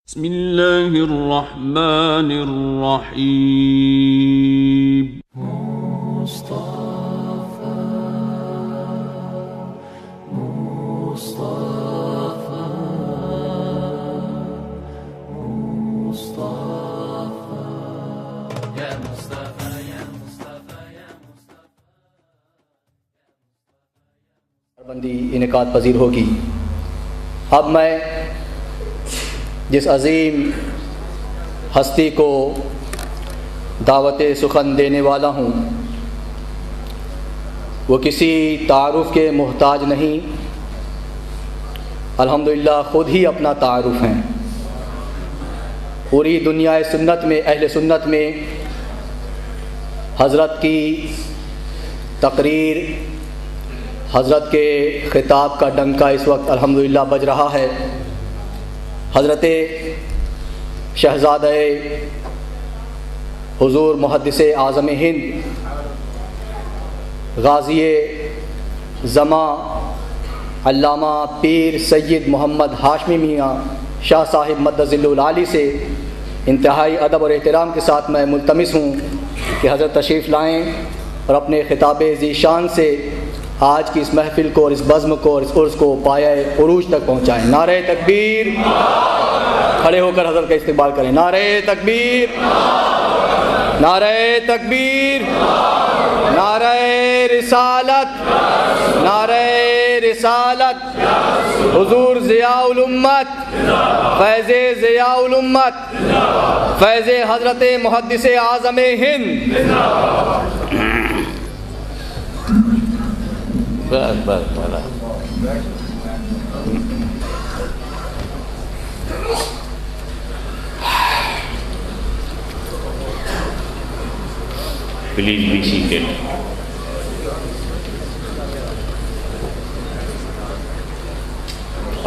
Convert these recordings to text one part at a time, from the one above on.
بسم اللہ الرحمن الرحیم بندی انعقاد پذیر ہوگی۔ اب میں جس عظیم ہستی کو دعوت سخن دینے والا ہوں وہ کسی تعارف کے محتاج نہیں، الحمدللہ خود ہی اپنا تعارف ہیں۔ پوری دنیا سنت میں، اہل سنت میں حضرت کی تقریر، حضرت کے خطاب کا ڈنکا اس وقت الحمدللہ بج رہا ہے۔ حضرت شہزادہ حضور محدث اعظم ہند غازی زماں علامہ پیر سید محمد ہاشمی میاں شاہ صاحب مد ظل العالی سے انتہائی ادب اور احترام کے ساتھ میں ملتمس ہوں کہ حضرت تشریف لائیں اور اپنے خطاب ذی شان سے آج کی اس محفل کو اور اس بزم کو اور اس عرس کو پایۂ عروج تک پہنچائیں۔ نعرہ تکبیر، کھڑے ہو کر حضرت کا استقبال کریں۔ نعرہ تکبیر، نعرہ تکبیر، نعرہ رسالت، نعرہ رسالت، حضور ضیاء الامت، فیض ضیاء الامت، فیض حضرت محدث اعظم ہند۔ Please be seated.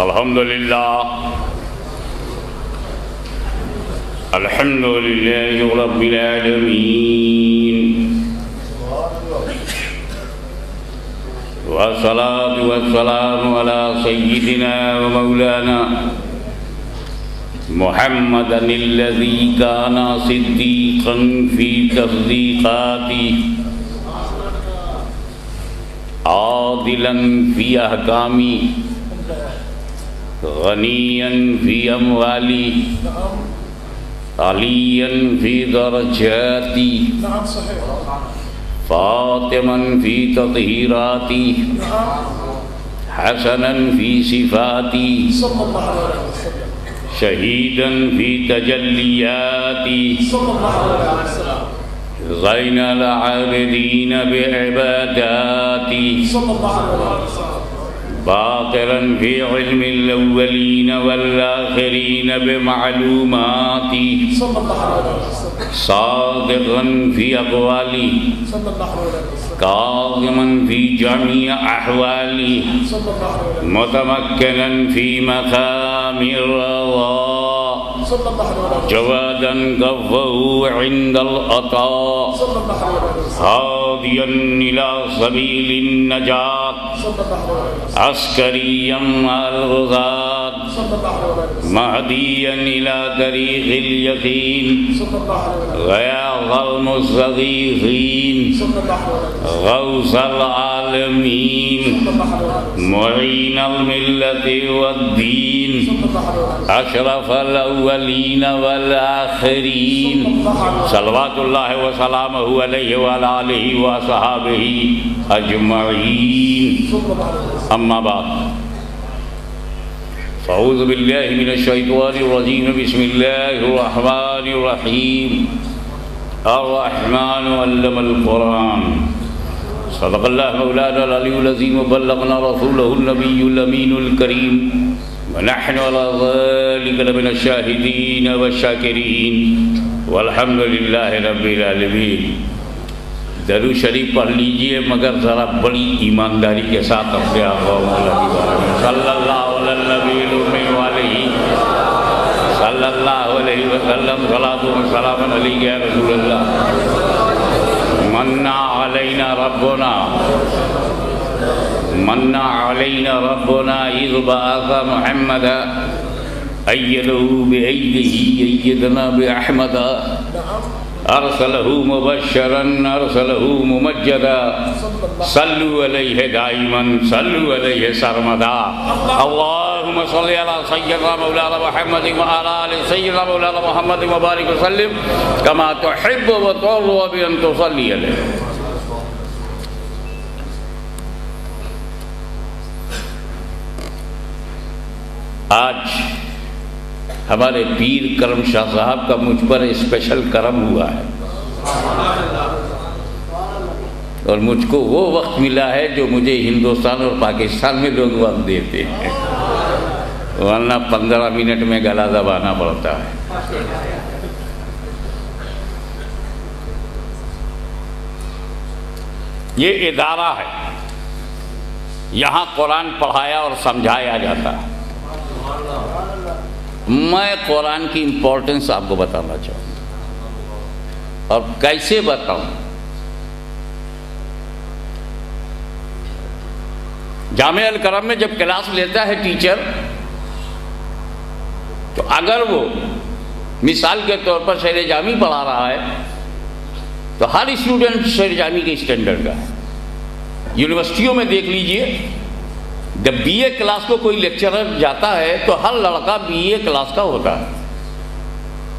Alhamdulillah. Alhamdulillahi Rabbil Alameen. Wassalatu wassalamu ala sayyidina wa maulana محمدًا الذي كان صديقًا في تصديقاته عادلًا في أحكامه غنيًا في أمواله عليًا في درجاته فاطمًا في تطهيراته حسنًا في صفاته شہیداً فی تجلیاتی زین العابدین بعباداتی باقراً فی علم الاولین والآخرین بمعلوماتی صادقاً فی اقوالی قائماً فی جميع احوالی متمکناً فی مقام الرضا جوادا كفه عند العطاء هاديا إلى سبيل النجاة عسكريا مع الغزاة مهديا إلى طريق اليقين غياث المستغيثين غوث العالمين معين الملة والدين اشرف الاولین والآخرین صلوات اللہ وسلامہ علیہ وعلی آلہ وصحابہ اجمعین، اما بعد فاعوذ باللہ من الشیطان الرجیم، بسم اللہ الرحمن الرحیم۔ الرحمن علم القرآن، صدق اللہ مولانا العلی العظیم، وبلغنا رسولہ النبی الامین الکریم، ونحن على ذلك لمن الشاهدين والشاكرين والحمد لله رب العالمين۔ درود شریف پڑھ لیجئے مگر ذرا بڑی ایمانداری کے ساتھ اپنے آقا صلی اللہ علیہ وآلہ صلی اللہ علیہ وسلم صلاۃ و سلام علیک یا رسول اللہ۔ من علینا ربنا من علینا ربنا اذ بعث محمدا أيده بأيده أيدنا بأحمد أرسله مبشرا أرسله ممجدا صلوا عليه دائما صلوا عليه سرمدا اللهم صل على سيدنا مولانا محمد وعلى آل سيدنا مولانا محمد وبارك وسلم كما تحب وترضى بأن تصلي عليه. آج ہمارے پیر کرم شاہ صاحب کا مجھ پر اسپیشل کرم ہوا ہے اور مجھ کو وہ وقت ملا ہے جو مجھے ہندوستان اور پاکستان میں لوگ وقت دیتے ہیں، ورنہ 15 منٹ میں گلا دبانا پڑتا ہے. یہ ادارہ ہے، یہاں قرآن پڑھایا اور سمجھایا جاتا ہے. میں قرآن کی امپورٹنس آپ کو بتانا چاہوں گا، اور کیسے بتاؤں. جامعہ الکرم میں جب کلاس لیتا ہے ٹیچر، تو اگر وہ مثال کے طور پر شعر جامی پڑھا رہا ہے تو ہر اسٹوڈنٹ شعر جامی کے اسٹینڈرڈ کا ہے. یونیورسٹیوں میں دیکھ لیجئے، جب بی اے کلاس کو کوئی لیکچرر جاتا ہے تو ہر لڑکا بی اے کلاس کا ہوتا ہے،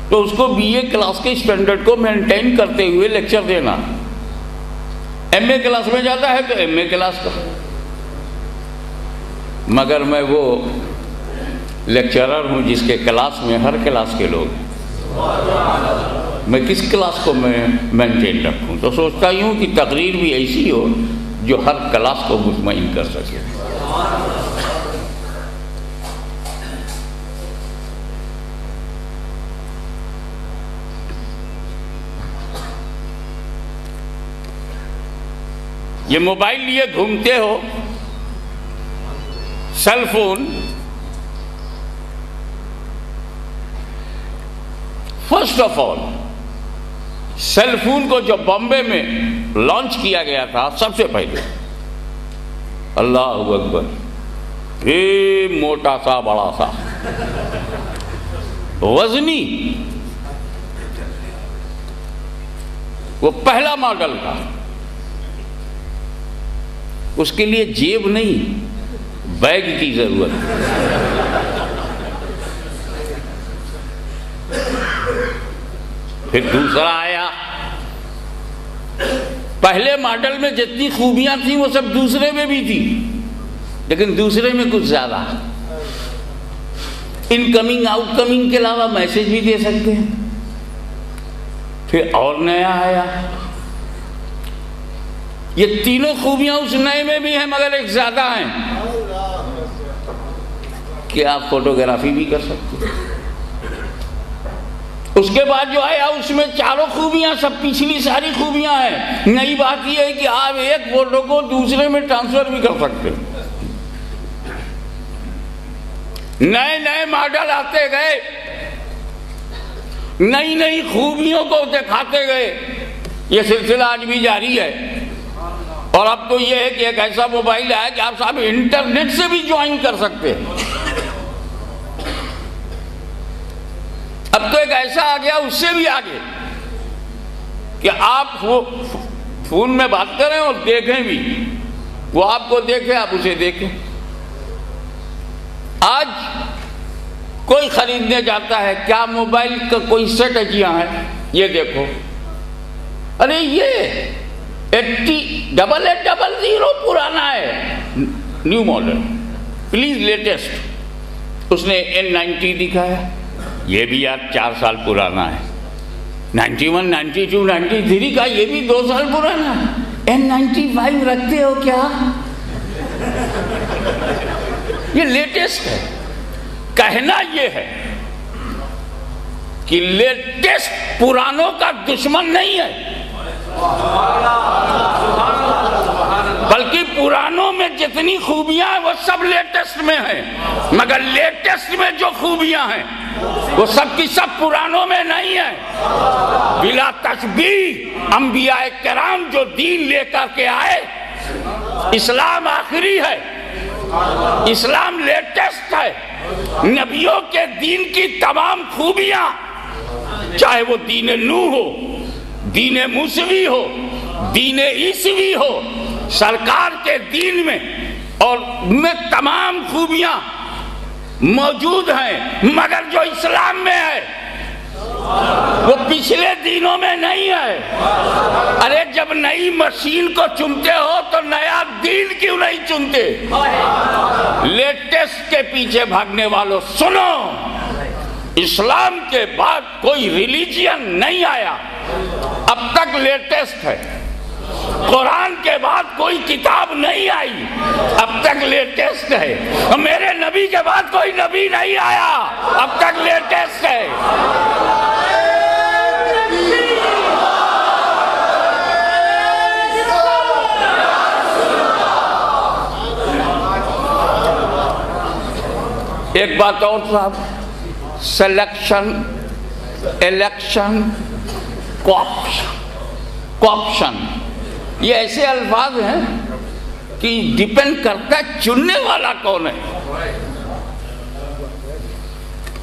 تو اس کو بی اے کلاس کے اسٹینڈرڈ کو مینٹین کرتے ہوئے لیکچر دینا. ایم اے کلاس میں جاتا ہے تو ایم اے کلاس کا. مگر میں وہ لیکچرر ہوں جس کے کلاس میں ہر کلاس کے لوگ ہیں. میں کس کلاس کو میں مینٹین رکھوں؟ تو سوچتا ہوں کہ تقریر بھی ایسی ہو جو ہر کلاس کو مطمئن کر سکے. یہ موبائل لیے گھومتے ہو، cell phone. First of all cell phone کو جو بامبے میں لانچ کیا گیا تھا، سب سے پہلے اللہ اکبر، یہ موٹا سا بڑا سا وزنی، وہ پہلا ماڈل تھا. اس کے لیے جیب نہیں، بیگ کی ضرورت. پھر دوسرا آیا. پہلے ماڈل میں جتنی خوبیاں تھیں وہ سب دوسرے میں بھی تھی، لیکن دوسرے میں کچھ زیادہ. انکمنگ آؤٹ کمنگ کے علاوہ میسج بھی دے سکتے ہیں. پھر اور نیا آیا. یہ تینوں خوبیاں اس نئے میں بھی ہیں، مگر ایک زیادہ ہیں کہ آپ فوٹوگرافی بھی کر سکتے ہیں. اس کے بعد جو آیا اس میں چاروں خوبیاں، سب پچھلی ساری خوبیاں ہیں. نئی بات یہ ہے کہ آپ ایک فوٹو کو دوسرے میں ٹرانسفر بھی کر سکتے ہیں. نئے نئے ماڈل آتے گئے، نئی نئی خوبیوں کو دکھاتے گئے. یہ سلسلہ آج بھی جاری ہے. اور اب تو یہ ہے کہ ایک ایسا موبائل ہے کہ آپ صاحب انٹرنیٹ سے بھی جوائن کر سکتے ہیں. اب تو ایک ایسا آ گیا، اس سے بھی آگے، کہ آپ فون میں بات کریں اور دیکھیں بھی، وہ آپ کو دیکھیں آپ اسے دیکھیں. آج کوئی خریدنے جاتا ہے، کیا موبائل کا کوئی سیٹجیاں ہیں؟ یہ دیکھو، ارے یہ 8800 پرانا ہے، نیو ماڈل، پلیز لیٹسٹ. اس نے N90 دکھایا، یہ بھی یار 4 سال پرانا ہے. 91 92 93 کا یہ بھی 2 سال پرانا ہے. N95 رکھتے ہو کیا؟ یہ لیٹسٹ ہے. کہنا یہ ہے کہ لیٹسٹ پرانوں کا دشمن نہیں ہے، بلکہ پرانوں میں جتنی خوبیاں ہیں وہ سب لیٹسٹ میں ہیں. مگر لیٹسٹ میں جو خوبیاں ہیں وہ سب کی سب پرانوں میں نہیں ہیں. بلا تشبیہ انبیاء کرام جو دین لے کر کے آئے، اسلام آخری ہے، اسلام لیٹسٹ ہے. نبیوں کے دین کی تمام خوبیاں، چاہے وہ دین نوح ہو، دین موسوی ہو، دین عیسوی ہو، سرکار کے دین میں اور میں تمام خوبیاں موجود ہیں، مگر جو اسلام میں ہے وہ پچھلے دینوں میں نہیں ہے۔ ارے جب نئی مشین کو چنتے ہو تو نیا دین کیوں نہیں چنتے؟ لیٹسٹ کے پیچھے بھاگنے والوں سنو، اسلام کے بعد کوئی ریلیجین نہیں آیا، اب تک لیٹسٹ ہے۔ قرآن کے بعد کوئی کتاب نہیں آئی، اب تک لیٹسٹ ہے۔ میرے نبی کے بعد کوئی نبی نہیں آیا، اب تک لیٹسٹ ہے۔ ایک بات اور صاحب، سلیکشن، الیکشن، کوپشن، یہ ایسے الفاظ ہیں کہ ڈیپینڈ کرتا ہے چننے والا کون ہے۔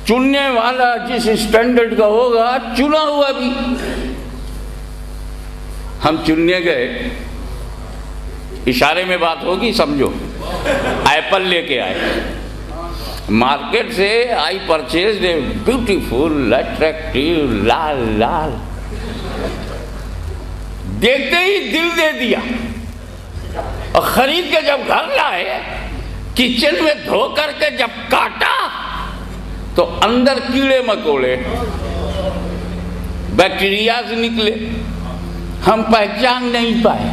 چننے والا جس اسٹینڈرڈ کا ہوگا، چنا ہوا بھی۔ ہم چننے گئے، اشارے میں بات ہوگی سمجھو، ایپل لے کے آئے مارکیٹ سے، I purchase a beautiful attractive لال لال، دیکھتے ہی دل دے دیا، اور خرید کے جب گھر لائے، کچن میں دھو کر کے جب کاٹا تو اندر کیڑے مکوڑے، بیکٹیریاز نکلے، ہم پہچان نہیں پائے،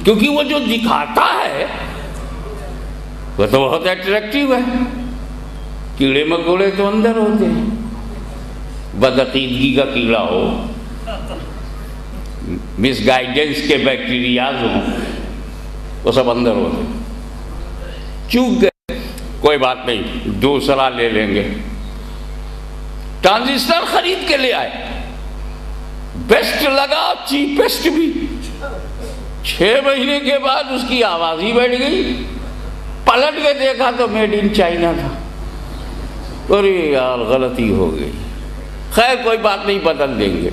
کیونکہ وہ جو دکھاتا ہے وہ تو بہت اٹریکٹیو ہے، کیڑے مکوڑے تو اندر ہوتے ہیں۔ بدعقیدگی کا کیڑا ہو، مس گائیڈنس کے بیکٹیریاز ہوں، وہ سب اندر ہوتے ہیں۔ چوک گئے، کوئی بات نہیں، دوسرا لے لیں گے۔ ٹرانزسٹر خرید کے لے آئے، بیسٹ لگا، چیپسٹ بھی۔ 6 مہینے کے بعد اس کی آواز ہی بیٹھ گئی، پلٹ کے دیکھا تو میڈ ان چائنا تھا۔ ارے یار غلطی ہو گئی، خیر کوئی بات نہیں، بدل دیں گے۔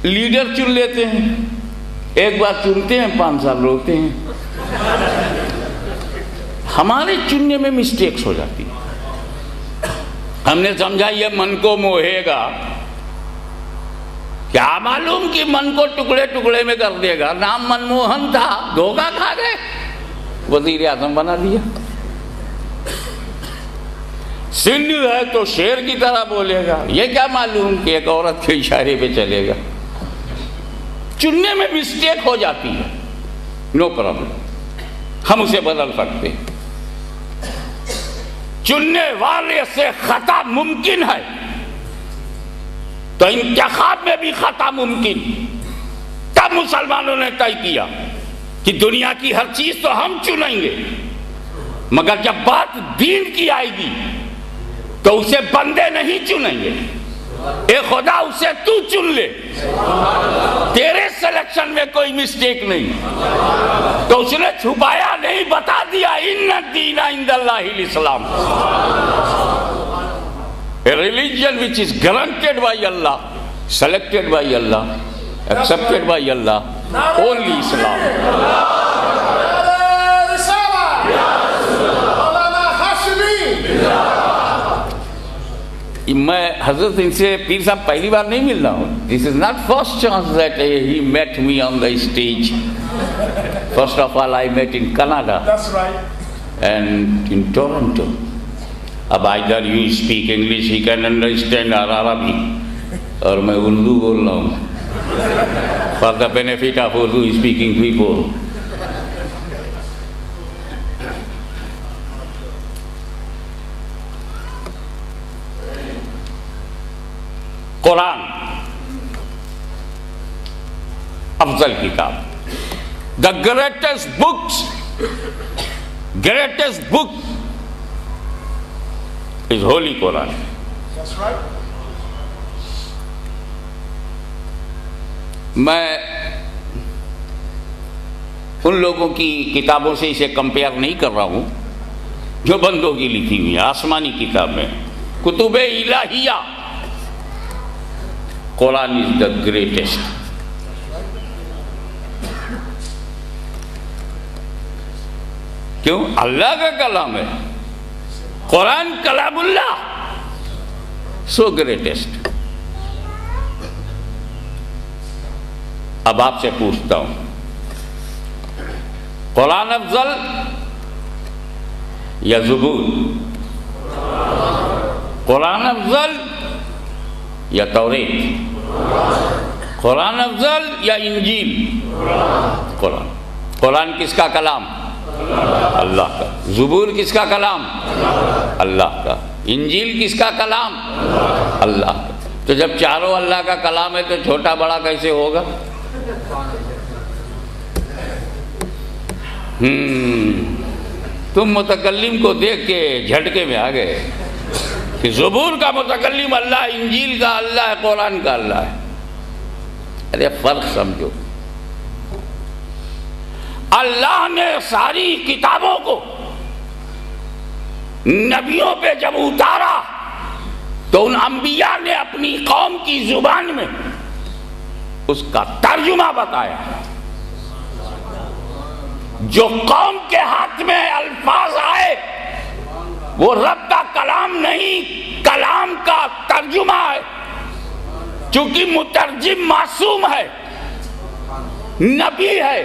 لیڈر چن لیتے ہیں، ایک بار چنتے ہیں 5 سال روتے ہیں۔ ہمارے چننے میں مسٹیکس ہو جاتی ہے۔ ہم نے سمجھا یہ من کو موہے گا، کیا معلوم کہ من کو ٹکڑے ٹکڑے میں کر دے گا۔ نام منموہن تھا، دھوکہ کھا گئے، وزیر اعظم بنا دیا۔ سندھ ہے تو شیر کی طرح بولے گا، یہ کیا معلوم کہ ایک عورت کے اشارے پہ چلے گا۔ چننے میں مسٹیک ہو جاتی ہے، نو پرابلم، ہم اسے بدل سکتے ہیں۔ چننے والے سے خطا ممکن ہے تو انتخاب میں بھی خطا ممکن۔ تب مسلمانوں نے طے کیا کہ دنیا کی ہر چیز تو ہم چنیں گے، مگر جب بات دین کی آئے گی تو اسے بندے نہیں چنیں گے، اے خدا اسے تو چن لے، تیرے سلیکشن میں کوئی مسٹیک نہیں۔ تو اس نے چھپایا نہیں، بتا دیا، ان الدین عند اللہ الاسلام، a religion which is granted by Allah, selected by Allah, accepted by Allah, only Islam۔ میں حضرت ان سے پیر صاحب پہلی بار نہیں مل رہا ہوں۔ This is not first chance that he met me on the stage. First of all, I met in Canada. That's right. And in Toronto. اب either you speak English, he can understand, or Arabic. اور میں اردو بول رہا ہوں for the benefit of Urdu speaking people. قرآن افضل کتاب، the greatest book is Holy Quran. That's right. میں ان لوگوں کی کتابوں سے اسے کمپیئر نہیں کر رہا ہوں جو بندوں کی لکھی ہوئی ہے، آسمانی کتاب میں کتب الہیہ. قرآن از دا گریٹسٹ. کیوں؟ اللہ کا کلام ہے. قرآن کلام اللہ، سو گریٹسٹ. اب آپ سے پوچھتا ہوں، قرآن افضل یا زبور؟ قرآن افضل یا توریت؟ قرآن افضل یا انجیل؟ قرآن. قرآن کس کا کلام؟ اللہ کا. زبور کس کا کلام؟ اللہ کا. انجیل کس کا کلام؟ اللہ کا. تو جب چاروں اللہ کا کلام ہے تو چھوٹا بڑا کیسے ہوگا؟ تم متکلم کو دیکھ کے جھٹکے میں آ گئے کہ زبور کا متکلم اللہ، انجیل کا اللہ ہے، قرآن کا اللہ ہے. ارے فرق سمجھو. اللہ نے ساری کتابوں کو نبیوں پہ جب اتارا تو ان انبیاء نے اپنی قوم کی زبان میں اس کا ترجمہ بتایا. جو قوم کے ہاتھ میں الفاظ آئے وہ رب کا کلام نہیں، کلام کا ترجمہ ہے. چونکہ مترجم معصوم ہے، نبی ہے،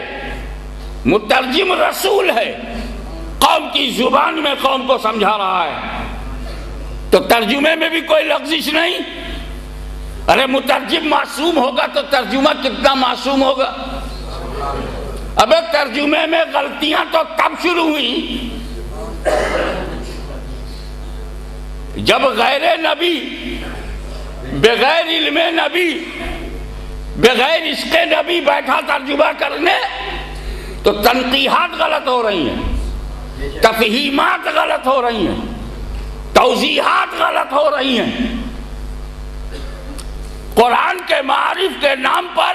مترجم رسول ہے، قوم کی زبان میں قوم کو سمجھا رہا ہے، تو ترجمے میں بھی کوئی لغزش نہیں. ارے مترجم معصوم ہوگا تو ترجمہ کتنا معصوم ہوگا؟ ابے ترجمے میں غلطیاں تو تب شروع ہوئی جب غیر نبی، بغیر علم نبی، بغیر عشق نبی بیٹھا ترجمہ کرنے تو تنقیحات غلط ہو رہی ہیں، تفہیمات غلط ہو رہی ہیں، توضیحات غلط ہو رہی ہیں. قرآن کے معارف کے نام پر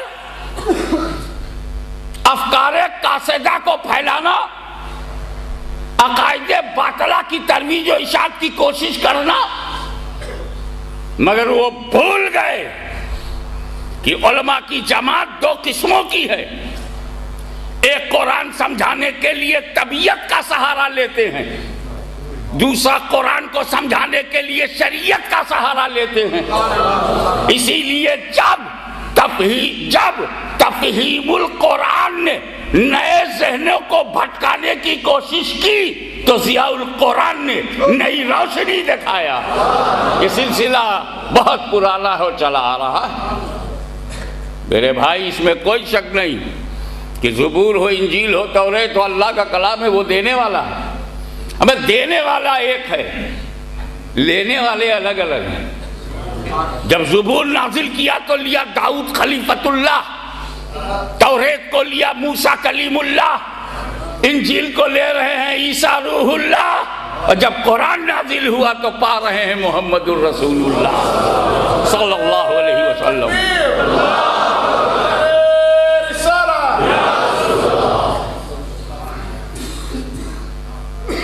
افکار قاصدہ کو پھیلانا، عقائد باطلہ کی ترویج و اشاعت کی کوشش کرنا، مگر وہ بھول گئے کہ علماء کی جماعت دو قسموں کی ہے. ایک قرآن سمجھانے کے لیے طبیعت کا سہارا لیتے ہیں، دوسرا قرآن کو سمجھانے کے لیے شریعت کا سہارا لیتے ہیں. اسی لیے جب تفہیم القرآن نے نئے ذہنوں کو بھٹکانے کی کوشش کی تو ضیاء القرآن نے نئی روشنی دکھایا. یہ سلسلہ بہت پرانا ہو چلا آ رہا ہے میرے بھائی، اس میں کوئی شک نہیں کہ زبور ہو، انجیل ہو، توریت ہو، اللہ کا کلام ہے، وہ دینے والا ہے. ہمیں دینے والا ایک ہے، لینے والے الگ الگ ہیں. جب زبور نازل کیا تو لیا داؤد خلیفۃ اللہ، توریت کو لیا موسیٰ کلیم اللہ، انجیل کو لے رہے ہیں عیسیٰ روح اللہ، اور جب قرآن نازل ہوا تو پا رہے ہیں محمد الرسول اللہ صلی اللہ علیہ وسلم.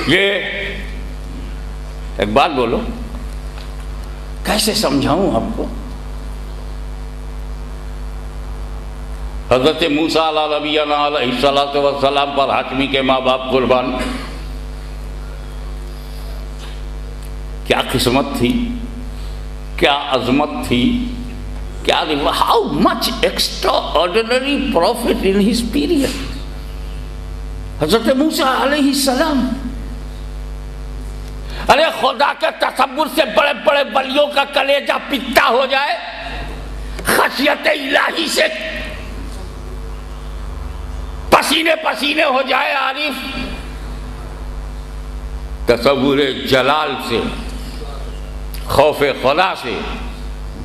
یہ ایک بات بولو، کیسے سمجھاؤں آپ کو؟ حضرت موسیٰ علیہ نبینا علیہ السلام پر حاتمی کے ماں باپ قربان. کیا قسمت تھی، کیا عظمت تھی، کیا how much extraordinary prophet in his period. حضرت موسیٰ علیہ السلام، ارے خدا کے تصور سے بڑے بڑے ولیوں کا کلیجہ پتا ہو جائے، خشیت الہی سے پسینے پسینے ہو جائے عارف، تصور جلال سے، خوف خدا سے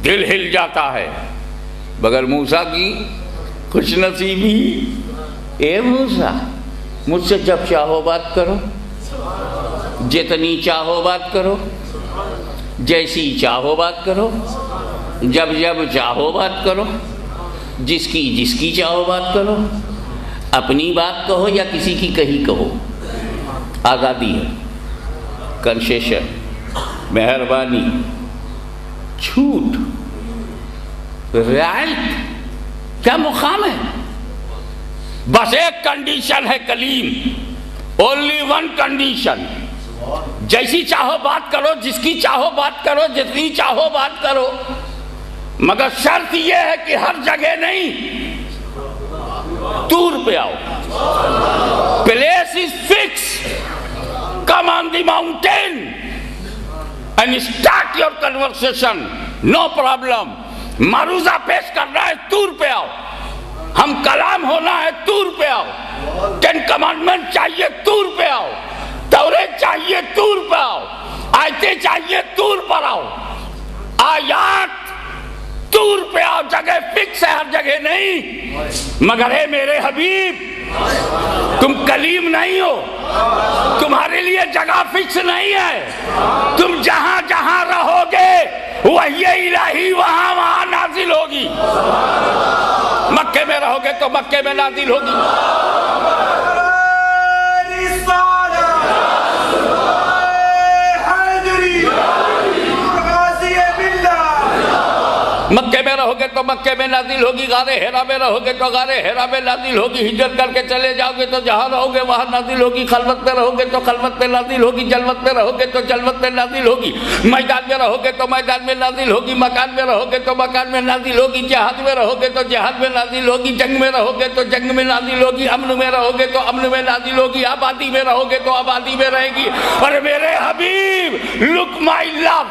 دل ہل جاتا ہے. مگر موسیٰ کی خوش نصیبی، اے موسیٰ مجھ سے جب چاہو بات کرو، جتنی چاہو بات کرو، جیسی چاہو بات کرو، جب جب چاہو بات کرو، جس کی چاہو بات کرو. اپنی بات کہو یا کسی کی کہی کہو، آزادی ہے، کنسیشن، مہربانی، چھوٹ، رعایت، کیا مقام ہے؟ بس ایک کنڈیشن ہے کلیم، اونلی ون کنڈیشن، جیسی چاہو بات کرو، جس کی چاہو بات کرو، جتنی چاہو بات کرو، مگر شرط یہ ہے کہ ہر جگہ نہیں، طور پہ آؤ، place is fix, come on the mountain and start your conversation, no problem. معروضہ پیش کرنا ہے، طور پہ آؤ، ہم کلام ہونا ہے، طور پہ آؤ، 10 کمانڈمنٹ چاہیے، طور پہ آؤ، توریت چاہیے، طور پہ آؤ، آیتیں چاہیے، طور پر آؤ، آیات طور پہ آؤ، جگہ فکس ہے، ہر جگہ نہیں۔ مگر اے میرے حبیب، تم کلیم نہیں ہو، تمہارے لیے جگہ فکس نہیں ہے، تم جہاں جہاں رہو گے وحی الہی وہاں وہاں نازل ہوگی، مکے میں رہو گے تو مکے میں نازل ہوگی، مکے میں رہو گے تو مکے میں نازل ہوگی، غار ہیرا میں رہو گے تو غار ہیرا میں نازل ہوگی، ہجرت کر کے چلے جاؤ گے تو جہاں رہو گے وہاں نازل ہوگی، خلوت میں رہو گے تو خلوت میں نازل ہوگی، جلوت میں رہو گے تو جلوت میں نازل ہوگی، میدان میں رہو گے تو میدان میں نازل ہوگی، مکان میں رہو گے تو مکان میں نازل ہوگی، جہاد میں رہو گے تو جہاد میں نازل ہوگی، جنگ میں رہو گے تو جنگ میں نازل ہوگی، امن میں رہو گے تو امن میں نازل ہوگی، آبادی میں رہو گے تو آبادی میں رہے گی۔ اور میرے حبیب، لک مائی لو،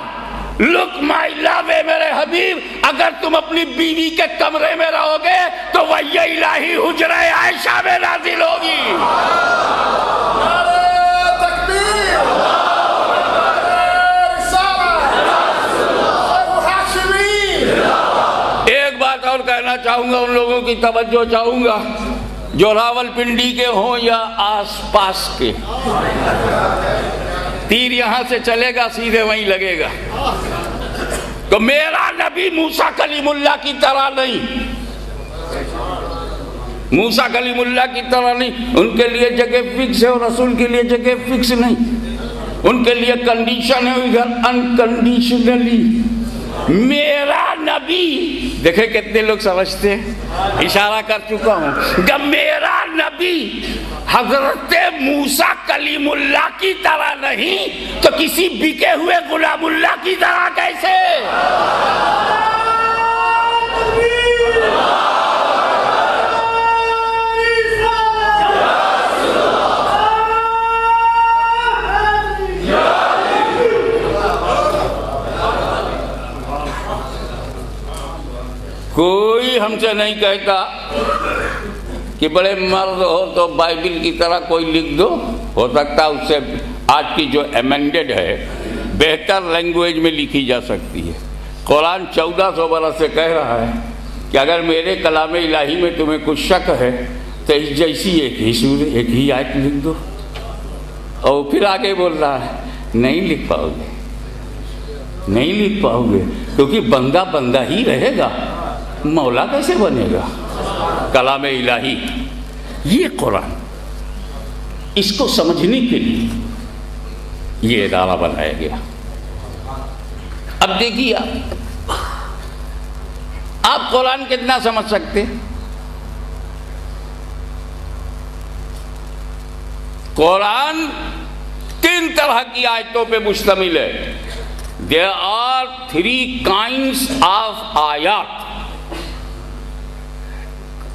لک مائی لو، اے میرے حبیب، اگر تم اپنی بیوی کے کمرے میں رہو گے تو وحی الہی حجرہ عائشہ میں نازل ہوگی۔ ایک بات اور کہنا چاہوں گا، ان لوگوں کی توجہ چاہوں گا جو راول پنڈی کے ہوں یا آس پاس کے، تیر یہاں سے چلے گا سیدھے وہیں لگے گا، تو میرا نبی موسیٰ کلیم اللہ کی طرح نہیں، موسیٰ کلیم اللہ کی طرح نہیں، ان کے لیے جگہ فکس ہے اور رسول کے لیے جگہ فکس نہیں، ان کے لیے کنڈیشن ہے ادھر انکنڈیشنلی۔ میرا نبی، دیکھیں کتنے لوگ سمجھتے ہیں، اشارہ کر چکا ہوں، جب میرا نبی حضرت موسیٰ کلیم اللہ کی طرح نہیں تو کسی بکے ہوئے غلام اللہ کی طرح کیسے؟ کوئی ہم سے نہیں کہتا کہ بڑے مرد ہو تو بائبل کی طرح کوئی لکھ دو، ہو سکتا اس سے آج کی جو ایمنڈڈ ہے بہتر لینگویج میں لکھی جا سکتی ہے۔ قرآن 1400 برس سے کہہ رہا ہے کہ اگر میرے کلام الہی میں تمہیں کچھ شک ہے تو اس جیسی ایک ہی آیت لکھ دو، اور پھر آگے بول رہا ہے نہیں لکھ پاؤ گے، نہیں لکھ پاؤ گے، کیونکہ بندہ بندہ ہی رہے گا، مولا کیسے بنے گا؟ کلام الہی یہ قرآن، اس کو سمجھنے کے لیے یہ ادارہ بنایا گیا۔ اب دیکھیے آپ قرآن کتنا سمجھ سکتے؟ قرآن 3 طرح کی آیتوں پہ مشتمل ہے۔ There are 3 kinds of آیات۔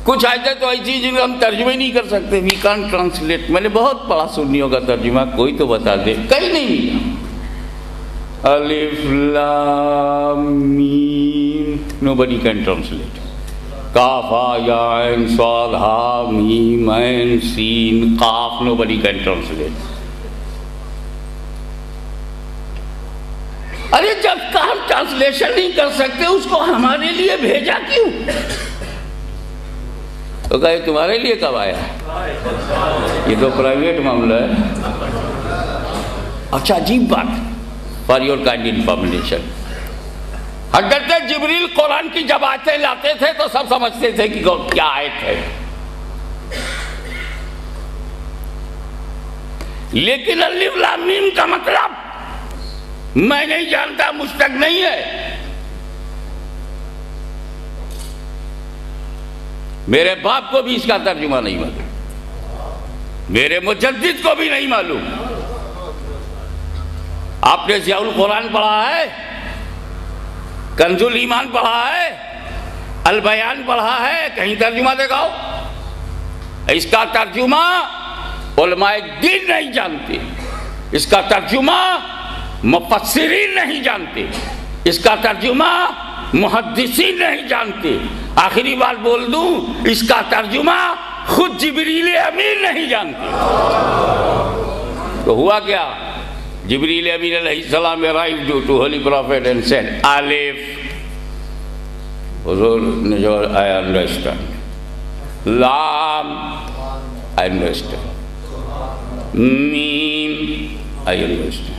کچھ آیتیں تو ایسی جن کو ہم ترجمہ نہیں کر سکتے، وی کان ٹرانسلیٹ۔ میں نے بہت پڑھا سنیوں کا ترجمہ، کوئی تو بتا دے، کہیں نہیں ملا۔ الف لام میم، nobody can translate۔ کاف ہا یا عین صاد ہا میم عین سین قاف، nobody can translate۔ ارے جب ہم ٹرانسلیشن نہیں کر سکتے اس کو ہمارے لیے بھیجا کیوں؟ تو کہا یہ تمہارے لیے کب آیا ہے؟ یہ تو پرائیویٹ معاملہ ہے۔ اچھا عجیب بات، فار یور کائنڈ انفارمیشن، حضرت جبریل قرآن کی جب آیتیں لاتے تھے تو سب سمجھتے تھے کہ کیا آیت ہے، لیکن الف لام میم کا مطلب میں نہیں جانتا مجھ تک نہیں ہے. میرے باپ کو بھی اس کا ترجمہ نہیں معلوم, میرے مجدد کو بھی نہیں معلوم. آپ نے ضیاء القرآن پڑھا ہے, کنز الایمان پڑھا ہے, البیان پڑھا ہے, کہیں ترجمہ دکھاؤ. اس کا ترجمہ علماء دین نہیں جانتے, اس کا ترجمہ مفسرین نہیں جانتے, اس کا ترجمہ محدثین نہیں جانتے. آخری بات بول دوں, اس کا ترجمہ خود جبریل امین نہیں جانتے. تو ہوا کیا؟ جبریل امین علیہ السلام arrived to Holy Prophet and said, Alif. حضور نے جو I understand. Lam, I understand. Mim, I understand.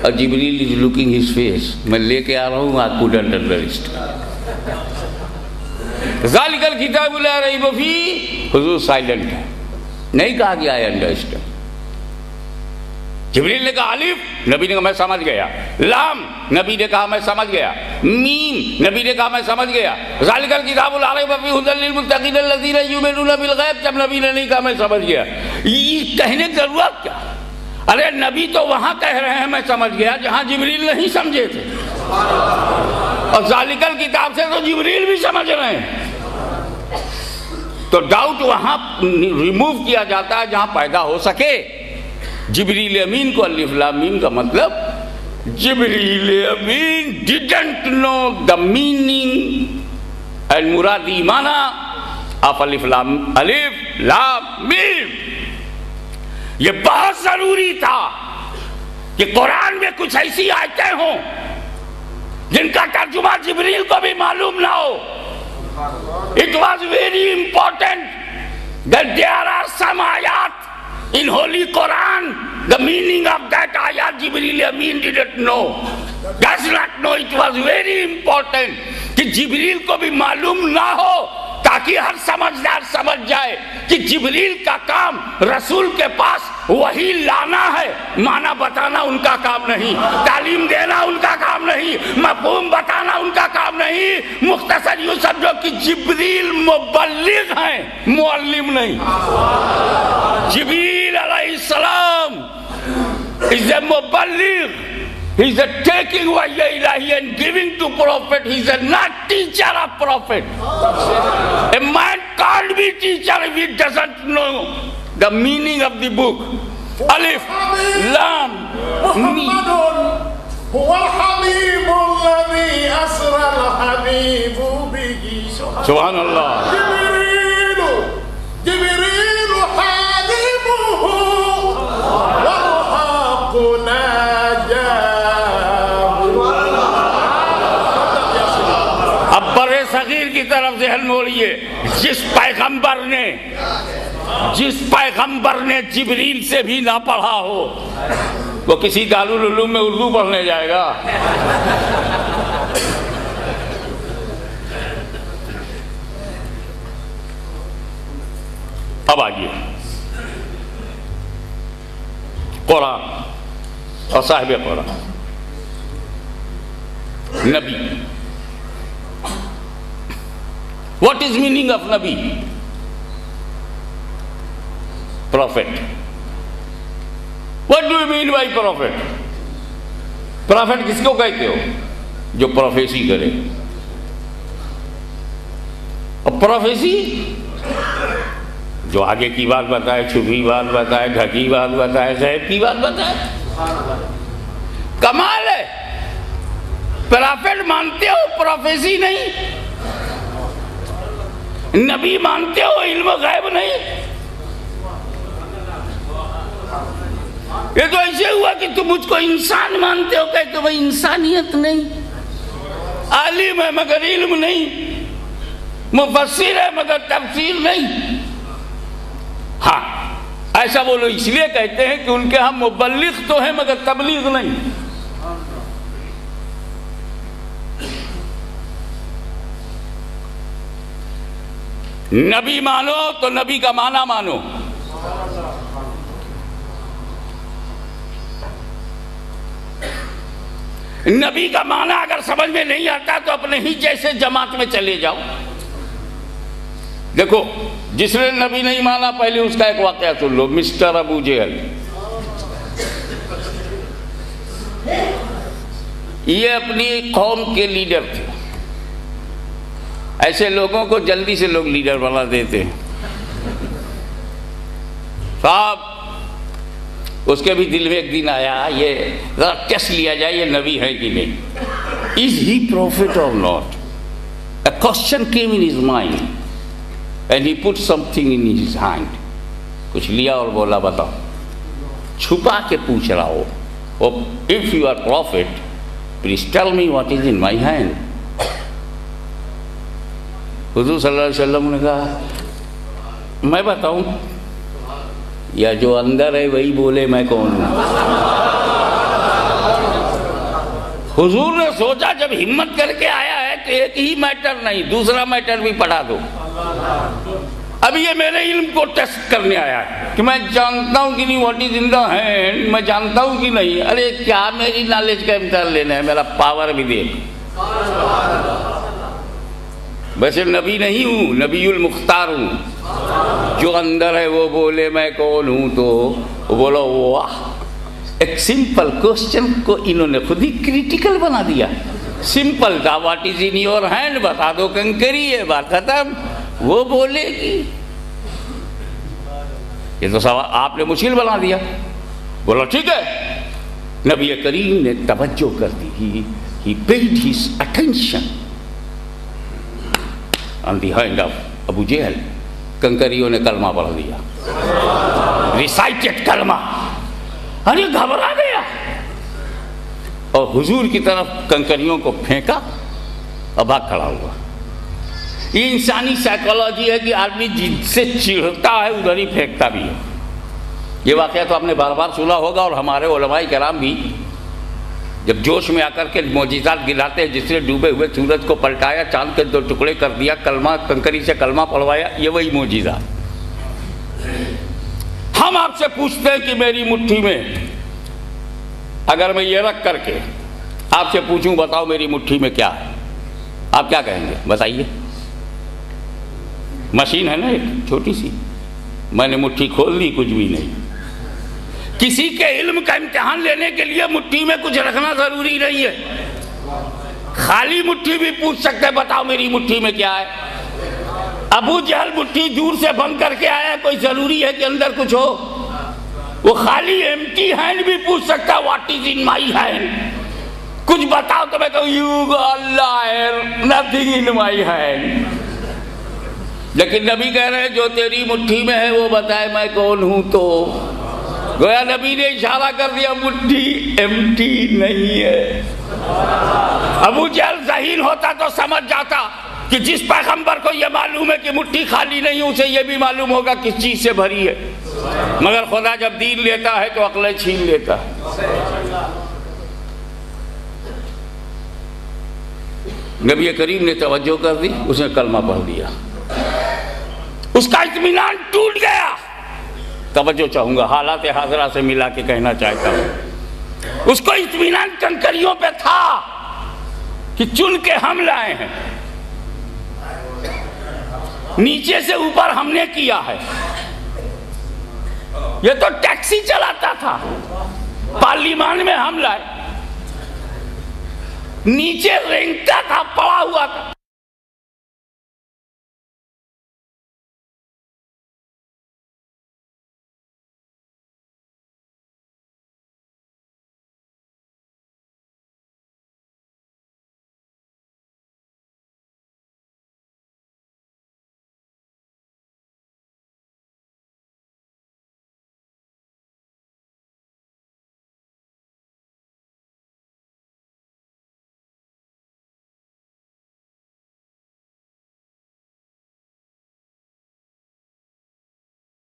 اور جبریل is looking his face. میں لے کے آ رہا ہوں, I couldn't understand. ذالک الکتاب لا ریب فیہ. حضور سائلنٹ ہے, نہیں کہا کہ I understand. جبریل نے کہا الف, نبی نے کہا میں سمجھ گیا. لام, نبی نے کہا میں سمجھ گیا. میم, نبی نے کہا میں سمجھ گیا. ذالک الکتاب لا ریب فیہ ھدی للمتقین الذین یؤمنون بالغیب. جب نبی نے نہیں کہا میں سمجھ گیا, یہ کہنے کی ضرورت کیا؟ ارے نبی تو وہاں کہہ رہے ہیں میں سمجھ گیا جہاں جبریل نہیں سمجھے تھے, اور ذالک الکتاب سے تو جبریل بھی سمجھ رہے ہیں. تو ڈاؤٹ وہاں ریموو کیا جاتا ہے جہاں پیدا ہو سکے. جبریل امین کو الف لام میم کا مطلب, جبریل امین didn't know the meaning and مرادی معنی of الف لام میم. یہ بہت ضروری تھا کہ قرآن میں کچھ ایسی آیتیں ہوں جن کا ترجمہ جبریل کو بھی معلوم نہ ہو. It was very important that there are some ayat in Holy Quran, the meaning of that ayat Jibreel Amin didn't know, does not know. It was very important کہ جبریل کو بھی معلوم نہ ہو تاکہ ہر سمجھدار سمجھ جائے کہ جبریل کا کام رسول کے پاس وہی لانا ہے, معنی بتانا ان کا کام نہیں, تعلیم دینا ان کا کام نہیں, مفہوم بتانا ان کا کام نہیں. مختصر یوں سمجھو کہ جبریل مبلغ ہیں, معلم نہیں. جبریل علیہ السلام is a مبلغ. He is taking وحی الہی and giving to prophet. He is not teacher of prophet. A man can't be teacher if he doesn't know the meaning of the book. Alif, Lam, محمد هو الحبيب الذي أسرى الحبيب به. سبحان اللہ. جبريل حبيبه والحق ناجاه. اب برے صغیر کی طرف ذہن موڑیے. جس پیغمبر نے جبریل سے بھی نہ پڑھا ہو وہ کسی دارالعلوم میں اردو پڑھنے جائے گا؟ اب آئیے قرآن اور صاحب قرآن نبی. What is meaning of Nabi? Prophet. What do you mean by prophet? Prophet کس کو کہتے ہو؟ جو پروفیسی کرے. اور پروفیسی جو آگے کی بات بتائے, چھپی بات بتائے, ڈھکی بات بتائے, غیب کی بات بتائے. کمال ہے. پروفیٹ مانتے ہو, پروفیسی نہیں. نبی مانتے ہو, علم غیب نہیں. یہ تو ایسے ہوا کہ تم مجھ کو انسان مانتے ہو, کہتے ہو بھائی انسانیت نہیں. عالم ہے مگر علم نہیں, مفسر ہے مگر تفسیر نہیں. ہاں ایسا وہ لوگ اس لیے کہتے ہیں کہ ان کے ہاں مبلغ تو ہیں مگر تبلیغ نہیں. نبی مانو تو نبی کا معنی مانو. نبی کا معنی اگر سمجھ میں نہیں آتا تو اپنے ہی جیسے جماعت میں چلے جاؤ. دیکھو جس نے نبی نہیں مانا پہلے اس کا ایک واقعہ سن لو. مسٹر ابو جہل یہ اپنی قوم کے لیڈر تھے. ایسے لوگوں کو جلدی سے لوگ لیڈر بنا دیتے ہیں. صاحب اس کے بھی دل میں ایک دن آیا یہ ذرا ٹیسٹ لیا جائے یہ نبی ہے کہ نہیں. Is he prophet or not? A question came in his mind and he put something in his hand. کچھ لیا اور بولا بتاؤ. چھپا کے پوچھ رہا ہو. If you are prophet, please tell me what is in my hand. حضور صلی اللہ علیہ وسلم نے کہا میں بتاؤں یا جو اندر ہے وہی بولے میں کون ہوں. حضور نے سوچا جب ہمت کر کے آیا ہے تو ایک ہی میٹر نہیں دوسرا میٹر بھی پڑھا دو. اب یہ میرے علم کو ٹیسٹ کرنے آیا ہے کہ میں جانتا ہوں کہ نہیں what is in the hand, میں جانتا ہوں کہ نہیں. ارے کیا میری نالج کا امتحان لینا ہے, میرا پاور بھی دیکھ. ویسے نبی نہیں ہوں, نبی المختار ہوں. جو اندر ہے وہ بولے میں کون ہوں تو وہ بولو واہ. ایک سمپل کوشچن کو انہوں نے خود ہی کریٹیکل بنا دیا. سمپل تھا what is in your hand, بتا دو کنکری ہے, بات ختم. وہ بولے گی یہ تو سوال آپ نے مشکل بنا دیا. بولا ٹھیک ہے. نبی کریم نے توجہ کر دی. He paid his attention on the hand of ابو جہل. کنکریوں نے کلمہ پڑھ دیا. ریسائٹڈ کلمہ. ارے گھبرا گیا اور حضور کی طرف کنکریوں کو پھینکا اور بھاگ کھڑا ہوا. یہ انسانی سائیکالوجی ہے کہ آدمی جن سے چڑھتا ہے ادھر ہی پھینکتا بھی ہے. یہ واقعہ تو آپ نے بار بار سنا ہوگا اور ہمارے علماء کرام بھی جب جوش میں آ کر کے معجزات گلاتے ہیں. جس نے ڈوبے ہوئے سورج کو پلٹایا, چاند کے 2 ٹکڑے کر دیا, کلمہ کنکری سے کلمہ پڑھوایا, یہ وہی معجزہ. ہم آپ سے پوچھتے ہیں کہ میری مٹھی میں اگر میں یہ رکھ کر کے آپ سے پوچھوں بتاؤ میری مٹھی میں کیا ہے, آپ کیا کہیں گے؟ بتائیے. مشین ہے نا ایک چھوٹی سی, میں نے مٹھی کھول دی, کچھ بھی نہیں. کسی کے علم کا امتحان لینے کے لیے مٹھی میں کچھ رکھنا ضروری نہیں ہے. خالی مٹھی بھی پوچھ سکتے بتاؤ میری مٹھی میں کیا ہے. ابو جہل مٹھی دور سے بند کر کے آیا, کوئی ضروری ہے کہ اندر کچھ ہو. وہ خالی ایمٹی ہینڈ بھی پوچھ سکتا what is in my hand, کچھ بتاؤ تو میں کہوں you God nothing in my hand. لیکن نبی کہہ رہے ہیں جو تیری مٹھی میں ہے وہ بتائے میں کون ہوں. تو گویا نبی نے اشارہ کر دیا مٹھی ایمٹی نہیں ہے. ابو جہل ذہین ہوتا تو سمجھ جاتا کہ جس پیغمبر کو یہ معلوم ہے کہ مٹھی خالی نہیں, اسے یہ بھی معلوم ہوگا کس چیز سے بھری ہے. مگر خدا جب دین لیتا ہے تو عقلیں چھین لیتا ہے. نبی کریم نے توجہ کر دی, اس نے کلمہ پڑھ دیا. اس کا اطمینان ٹوٹ گیا. توجہ چاہوں گا, حالات حاضرہ سے ملا کے کہنا چاہتا ہوں. اس کو اطمینان کنکریوں پہ تھا کہ چن کے ہم لائے ہیں, نیچے سے اوپر ہم نے کیا ہے. یہ تو ٹیکسی چلاتا تھا, پارلیمان میں ہم لائے. نیچے رینگتا تھا, پڑا ہوا تھا.